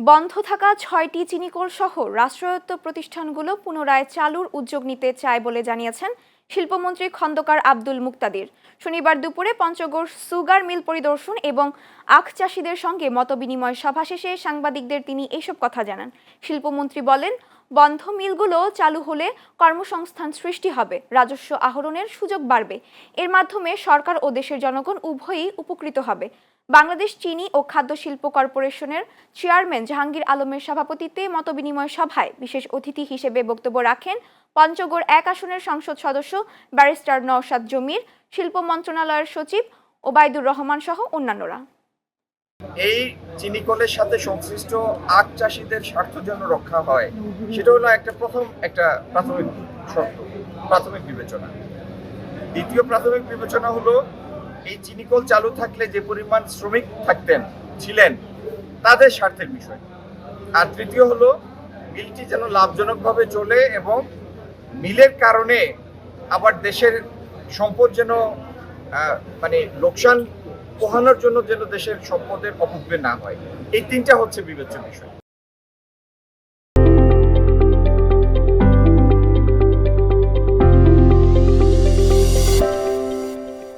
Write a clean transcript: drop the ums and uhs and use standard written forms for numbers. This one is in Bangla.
বন্ধ থাকা ৬টি চিনিকল সহ রাষ্ট্রায়ত্ত প্রতিষ্ঠানগুলো পুনরায় চালুর উদ্যোগ নিতে চায় বলে জানিয়েছেন শিল্পমন্ত্রী খন্দকার আব্দুল মুক্তাদির। শনিবার দুপুরে পঞ্চগড় সুগার মিল পরিদর্শন এবং আখ চাষিদের সঙ্গে মতবিনিময় সভা শেষে সাংবাদিকদের তিনি এসব কথা জানান। শিল্পমন্ত্রী বলেন, বন্ধ মিলগুলো চালু হলে কর্মসংস্থান সৃষ্টি হবে, রাজস্ব আহরণের সুযোগ বাড়বে। এর মাধ্যমে সরকার ও দেশের জনগণ উভয়ই উপকৃত হবে। বাংলাদেশ চিনি ও খাদ্য শিল্প কর্পোরেশনের চেয়ারম্যান জাহাঙ্গীর আলমের সভাপতিত্বে মতবিনিময় সভায় বিশেষ অতিথি হিসেবে বক্তব্য রাখেন পঞ্চগড় ১ আসনের সংসদ সদস্য ব্যারিস্টার নওশাদ জমির, শিল্প মন্ত্রণালয়ের সচিব ওবায়দুর রহমান সহ অন্যান্যরা। এই চিনিকলের সাথে সংশ্লিষ্ট আখ চাষীদের স্বার্থ যেন রক্ষা হয়, সেটা হলো একটা প্রাথমিক শর্ত, প্রাথমিক বিবেচনা। দ্বিতীয় প্রাথমিক বিবেচনা হলো এই চিনিকল চালু থাকলে যে পরিমাণ শ্রমিক ছিলেন তাদের স্বার্থের বিষয়। আর তৃতীয় হলো মিলটি যেন লাভজনকভাবে চলে এবং মিলের কারণে আবার দেশের সম্পদ যেন লোকসান পোহানোর জন্য যেন দেশের সম্পদের অপব্যয় না হয়। এই তিনটা হচ্ছে বিবেচ্য বিষয়।